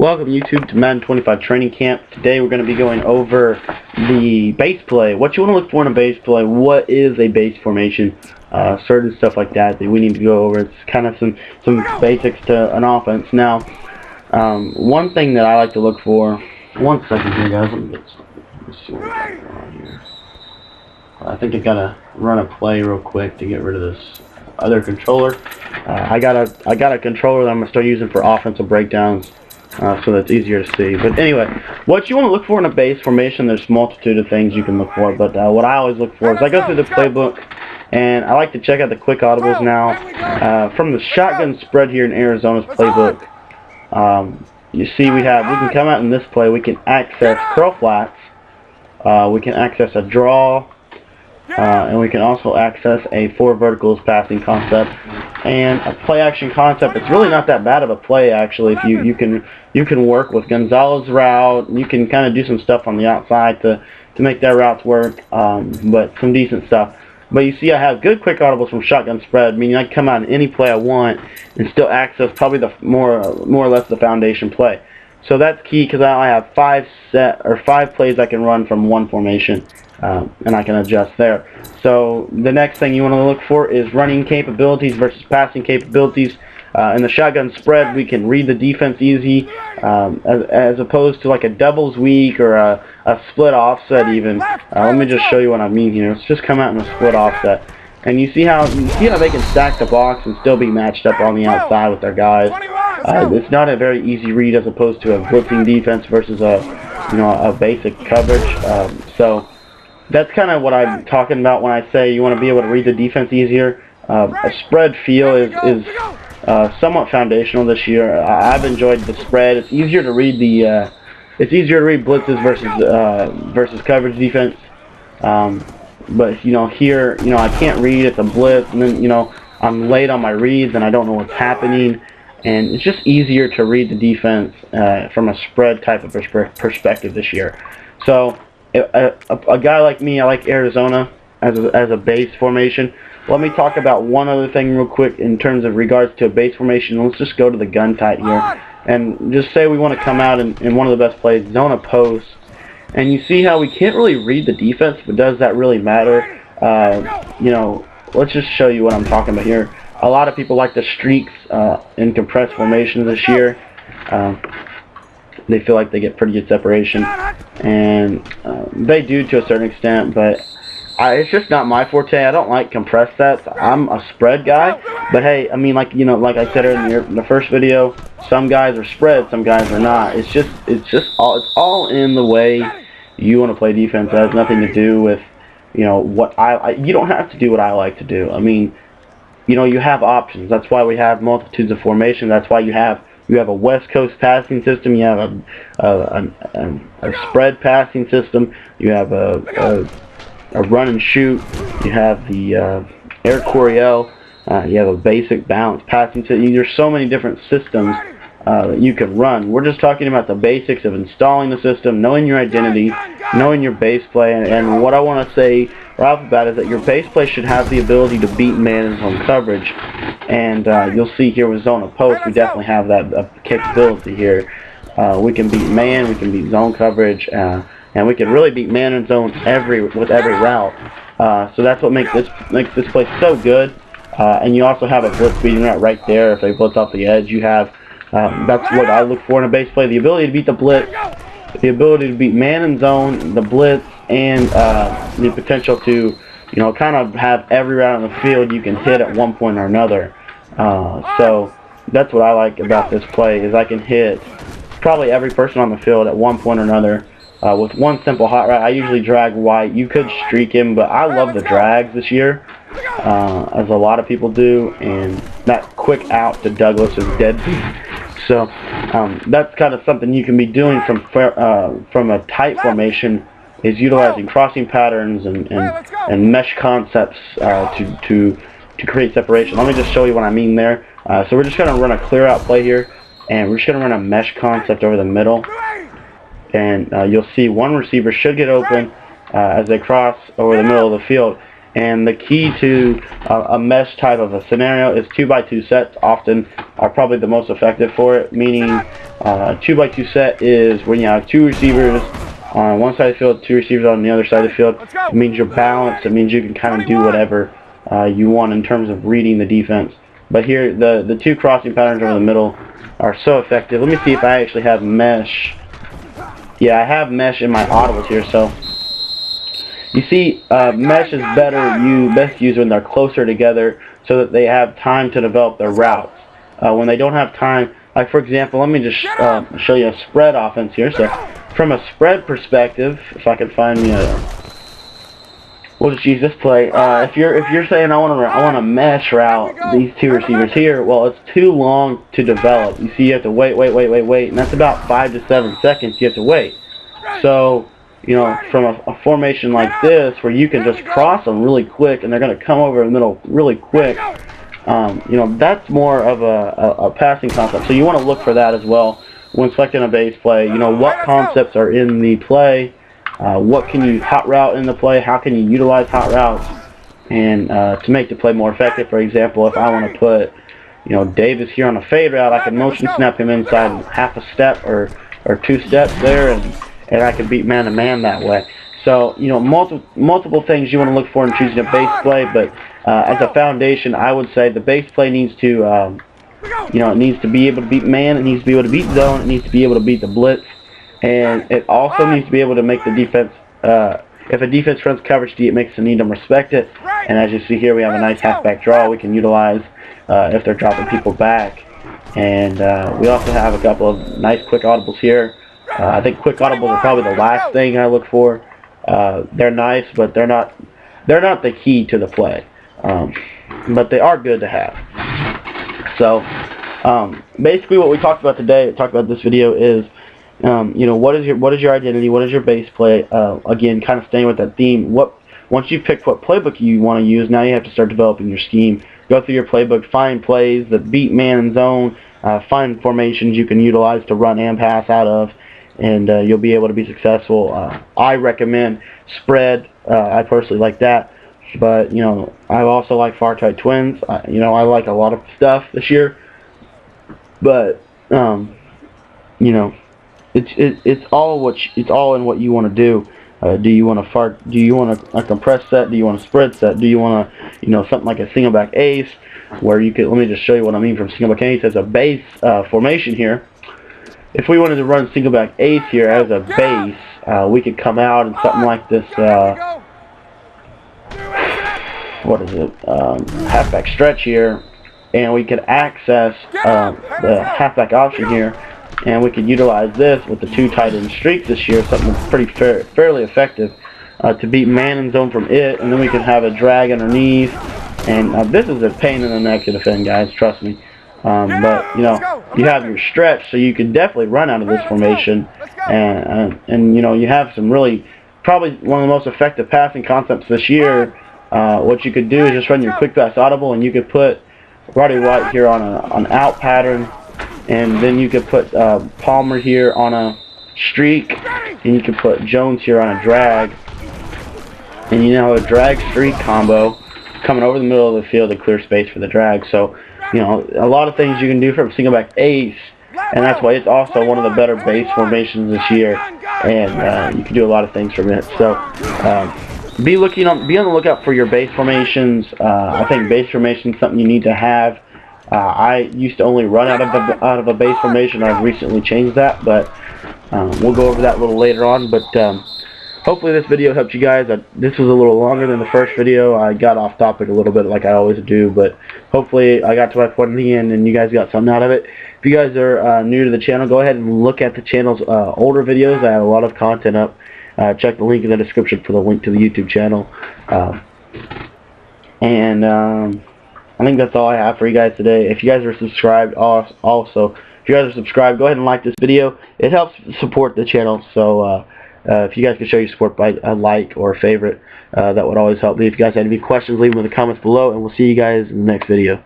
Welcome YouTube to Madden 25 Training Camp. Today we're going to be going over the base play. What you want to look for in a base play, what is a base formation, certain stuff like that we need to go over. It's kind of some basics to an offense. Now, one thing that I like to look for, one second here guys, let me see what we got going on here. I think I got to run a play real quick to get rid of this other controller. I got a controller that I'm going to start using for offensive breakdowns. So that's easier to see. But anyway, what you want to look for in a base formation, there's a multitude of things you can look for. But what I always look for is I go through the playbook, and I like to check out the quick audibles now. From the shotgun spread here in Arizona's playbook, you see we can come out in this play, we can access curl flats, we can access a draw, and we can also access a 4 verticals passing concept. And a play action concept, it's really not that bad of a play actually. If you can work with Gonzalez's route, you can kind of do some stuff on the outside to make that routes work, but some decent stuff. But you see I have good quick audibles from shotgun spread, meaning I can come out in any play I want and still access probably the more or less the foundation play. So that's key because I have 5 plays I can run from one formation. And I can adjust there. So the next thing you want to look for is running capabilities versus passing capabilities. In the shotgun spread, we can read the defense easy, as opposed to like a doubles weak or a split offset even. Let me just show you what I mean here. Let's just come out in a split offset, and you see how they can stack the box and still be matched up on the outside with their guys. It's not a very easy read as opposed to a blitzing defense versus a basic coverage. So that's kind of what I'm talking about when I say you want to be able to read the defense easier. A spread feel is somewhat foundational this year. I've enjoyed the spread. It's easier to read blitzes versus coverage defense. But here I can't read it's a blitz, and then I'm late on my reads and I don't know what's happening, and it's just easier to read the defense from a spread type of perspective this year. So a guy like me, I like Arizona as a base formation. Let me talk about one other thing real quick in terms of regards to a base formation. Let's just go to the gun tight here and just say we want to come out in one of the best plays, zone a post. And you see how we can't really read the defense, but does that really matter? Let's just show you what I'm talking about here. A lot of people like the streaks in compressed formations this year. They feel like they get pretty good separation, and they do to a certain extent, but it's just not my forte. I don't like compressed sets. I'm a spread guy, but hey, I mean, like I said in the first video, some guys are spread, some guys are not. It's all in the way you want to play defense. It has nothing to do with what you don't have to do what I like to do. I mean, you have options. That's why we have multitudes of formations. That's why you have a West Coast passing system. You have a spread passing system. You have a run and shoot. You have the Air Coryell. You have a basic balance passing system. There's so many different systems that you can run. We're just talking about the basics of installing the system, knowing your identity, knowing your base play, and what I want to say right off the bat is that your base play should have the ability to beat man in zone coverage. And you'll see here with zone of post, we definitely have that capability here. We can beat man, we can beat zone coverage, and we can really beat man and zone with every route. So that's what makes this play so good. And you also have a blitz beating route right there. If they blitz off the edge, you have that's what I look for in a base play: the ability to beat the blitz, the ability to beat man and zone, the blitz, and the potential to kind of have every route on the field you can hit at one point or another. So that's what I like about this play, is I can hit probably every person on the field at one point or another with one simple hot route. I usually drag White. You could streak him, but I love the drags this year, as a lot of people do, and that quick out to Douglas is deadbeat. So that's kind of something you can be doing from a tight formation, is utilizing crossing patterns and mesh concepts to create separation. Let me just show you what I mean there. So we're just going to run a clear out play here, and we're just going to run a mesh concept over the middle, and you'll see one receiver should get open as they cross over the middle of the field. And the key to a mesh type of a scenario is 2x2 sets often are probably the most effective for it, meaning a 2x2 set is when you have 2 receivers on one side of the field, 2 receivers on the other side of the field. It means you're balanced. It means you can kind of do whatever you want in terms of reading the defense. But here, the 2 crossing patterns over the middle are so effective. Let me see if I actually have mesh. Yeah, I have mesh in my audibles here, so you see, mesh is best used when they're closer together so that they have time to develop their routes. When they don't have time, like for example, let me just show you a spread offense here. So from a spread perspective, if I can find me we'll just use this play. If you're saying I want to mesh route these 2 receivers here, well, it's too long to develop. You see, you have to wait, and that's about 5 to 7 seconds you have to wait. So, you know, from a formation like this, where you can just cross them really quick, and they're going to come over the middle really quick, you know, that's more of a passing concept. So you want to look for that as well when selecting a base play. You know, what concepts are in the play, what can you hot route in the play, how can you utilize hot routes, and to make the play more effective. For example, if I want to put, you know, Davis here on a fade route, I can motion snap him inside half a step or 2 steps there, and I can beat man-to-man that way. So, you know, multiple things you want to look for in choosing a base play, but as a foundation, I would say the base play needs to, you know, it needs to be able to beat man, it needs to be able to beat zone, it needs to be able to beat the blitz, and it also needs to be able to make the defense, if a defense runs coverage D, it makes the need them respect it, and as you see here, we have a nice halfback draw we can utilize if they're dropping people back, and we also have a couple of nice quick audibles here. I think quick audibles are probably the last thing I look for. They're nice, but they're not the key to the play. But they are good to have. So basically, what we talked about today, this video is, you know, what is your identity? What is your base play? Again, kind of staying with that theme. Once you pick what playbook you want to use, now you have to start developing your scheme. Go through your playbook, find plays that beat man and zone, find formations you can utilize to run and pass out of, and you'll be able to be successful. I recommend spread. I personally like that, but you know, I also like far tight twins. You know, I like a lot of stuff this year, but you know, it's all in what you want to do. Do you want a compressed set? Do you want a spread set? Do you want to, you know, something like a single back ace, where you could, let me just show you what I mean from single back ace as a base formation here. If we wanted to run single back ace here as a base, we could come out in something like this, what is it, halfback stretch here, and we could access the halfback option here, and we could utilize this with the 2 tight end streaks this year, something that's pretty fairly effective to beat man and zone from it, and then we could have a drag underneath, and this is a pain in the neck to defend, guys, trust me. But you know, you have your stretch, so you can definitely run out of this formation, and you know, you have some really, probably one of the most effective passing concepts this year. What you could do is just run your quick pass audible, and you could put Roddy White here on an out pattern, and then you could put Palmer here on a streak, and you could put Jones here on a drag, and you know, a drag streak combo coming over the middle of the field to clear space for the drag. So, you know, a lot of things you can do from single back ace, and that's why it's also one of the better base formations this year, and you can do a lot of things from it. So be on the lookout for your base formations. I think base formation is something you need to have. I used to only run out of a base formation. I've recently changed that, but we'll go over that a little later on. But hopefully this video helped you guys. This was a little longer than the first video. I got off topic a little bit like I always do, but hopefully I got to my point in the end and you guys got something out of it. If you guys are new to the channel, go ahead and look at the channel's older videos. I have a lot of content up. Check the link in the description for the link to the YouTube channel. I think that's all I have for you guys today. If you guys are subscribed, also, if you guys are subscribed, go ahead and like this video. It helps support the channel, so if you guys could show your support by a like or a favorite, that would always help me. If you guys have any questions, leave them in the comments below, and we'll see you guys in the next video.